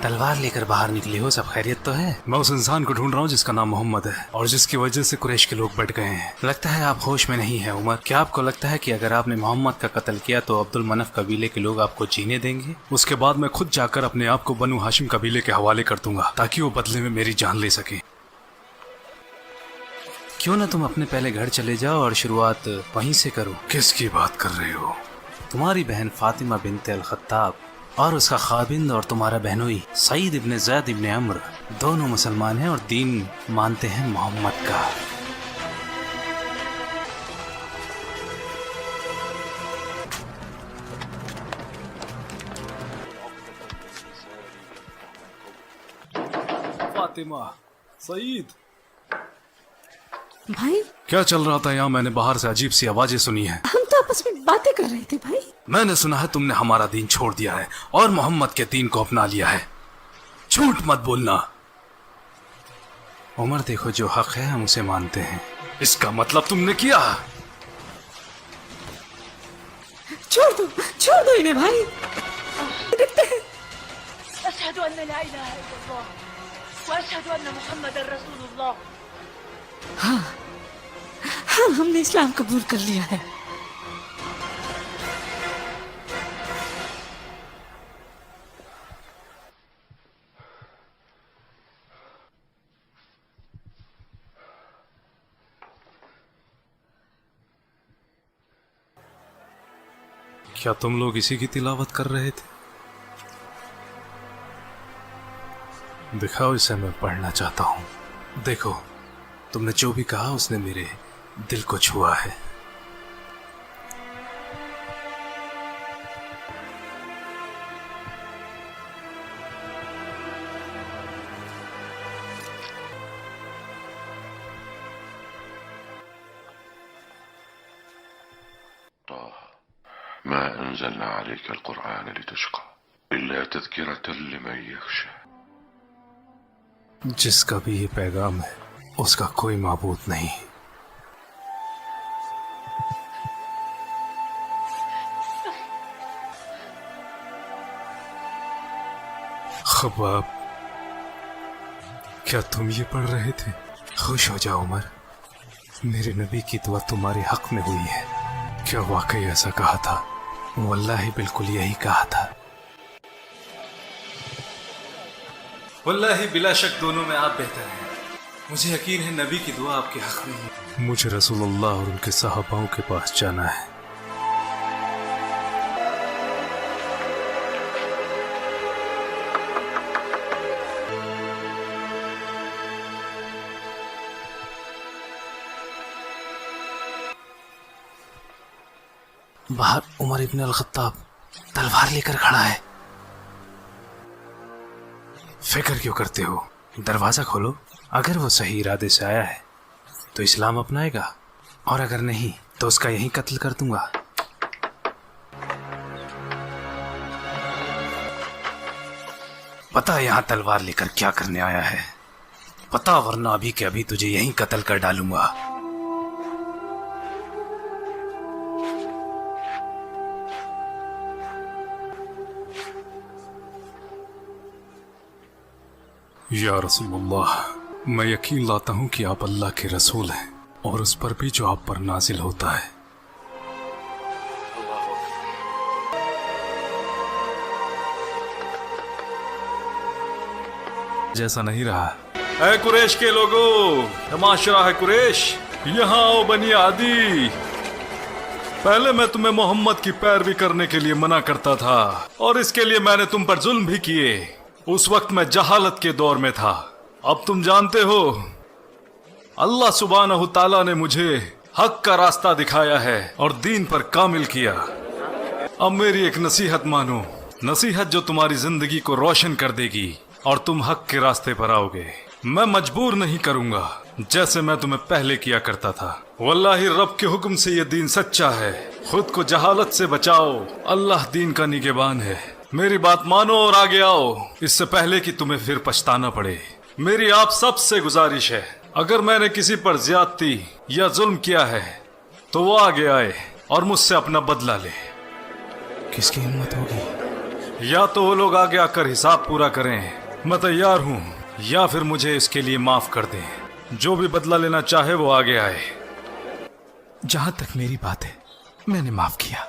तलवार लेकर बाहर निकली हो, सब खैरियत तो है? मैं उस इंसान को ढूंढ रहा हूँ जिसका नाम मोहम्मद है और जिसकी वजह से कुरैश के लोग बढ़ गए हैं। लगता है आप होश में नहीं है उमर। क्या आपको लगता है कि अगर आपने मोहम्मद का कत्ल किया तो अब्दुल मनफ कबीले के लोग आपको जीने देंगे? उसके बाद मैं खुद जाकर अपने आप को बनु हाशिम कबीले के हवाले कर दूंगा ताकि वो बदले में मेरी जान ले सके। क्यों ना तुम अपने पहले घर चले जाओ और शुरुआत वहीं से करो। किसकी बात कर रहे हो? तुम्हारी बहन फातिमा बिनते अल खत्ताब और उसका खाबिंद और तुम्हारा बहनोई सईद इब्ने ज़ैद इब्ने अम्र दोनों मुसलमान हैं और दीन मानते हैं मोहम्मद का। फातिमा, सईद, भाई क्या चल रहा था यहाँ? मैंने बाहर से अजीब सी आवाजें सुनी है। हम तो आपस में बातें कर रहे थे भाई। मैंने सुना है तुमने हमारा दीन छोड़ दिया है और मोहम्मद के दीन को अपना लिया है। झूठ मत बोलना। उमर, देखो जो हक है हम उसे मानते हैं। इसका मतलब तुमने किया? छोड़ दो इन्हें भाई। देखते हैं। अशहदु अन्ना ला इलाहा इल्लल्लाह व अशहदु अन्ना मुहम्मदर रसूलुल्लाह। हाँ, हमने इस्लाम कबूल कर लिया है। क्या तुम लोग इसी की तिलावत कर रहे थे? दिखाओ इसे, मैं पढ़ना चाहता हूँ। देखो, तुमने जो भी कहा उसने मेरे दिल को छुआ है। ما أنزلنا عليك القرآن لتشقى إلا تذكرة لمن يخشى। जिसका भी ये पैगाम है उसका कोई माबूद नहीं। खबाब, क्या तुम ये पढ़ रहे थे? खुश हो जाओ उमर, मेरे नबी की दुआ तुम्हारे हक में हुई है। क्या वाकई ऐसा कहा था? वल्लाही बिल्कुल यही कहा था। वल्लाही बिला शक दोनों में आप बेहतर हैं। मुझे यकीन है नबी की दुआ आपके हक में है। मुझे रसूलुल्लाह और उनके सहाबाओं के पास जाना है। बाहर उमर इब्न अल खत्ताब तलवार लेकर खड़ा है। फिक्र क्यों करते हो? दरवाजा खोलो। अगर वो सही इरादे से आया है तो इस्लाम अपनाएगा और अगर नहीं तो उसका यहीं कत्ल कर दूंगा। पता है यहाँ तलवार लेकर क्या करने आया है? पता, वरना अभी के अभी तुझे यहीं कत्ल कर डालूंगा। या रसूलुल्लाह, मैं यकीन लाता हूँ कि आप अल्लाह के रसूल हैं और उस पर भी जो आप पर नाजिल होता है। जैसा नहीं रहा। ऐ कुरैश के लोगों, माशरा है कुरैश, यहाँ आओ बनी आदी। पहले मैं तुम्हें मोहम्मद की पैरवी करने के लिए मना करता था और इसके लिए मैंने तुम पर जुल्म भी किए। उस वक्त मैं जहालत के दौर में था। अब तुम जानते हो, अल्लाह सुब्हानहू ताला ने मुझे हक का रास्ता दिखाया है और दीन पर कामिल किया। अब मेरी एक नसीहत मानो, नसीहत जो तुम्हारी जिंदगी को रोशन कर देगी और तुम हक के रास्ते पर आओगे। मैं मजबूर नहीं करूंगा जैसे मैं तुम्हें पहले किया करता था। वल्लाही रब के हुक्म से ये दीन सच्चा है। खुद को जहालत से बचाओ, अल्लाह दीन का निगहबान है। मेरी बात मानो और आगे आओ, इससे पहले कि तुम्हें फिर पछताना पड़े। मेरी आप सब से गुजारिश है, अगर मैंने किसी पर ज्यादती या जुल्म किया है तो वो आगे आए और मुझसे अपना बदला ले। किसकी हिम्मत होगी या तो वो लोग आगे आकर हिसाब पूरा करें, मैं तैयार हूँ, या फिर मुझे इसके लिए माफ कर दें। जो भी बदला लेना चाहे वो आगे आए। जहां तक मेरी बात है, मैंने माफ किया।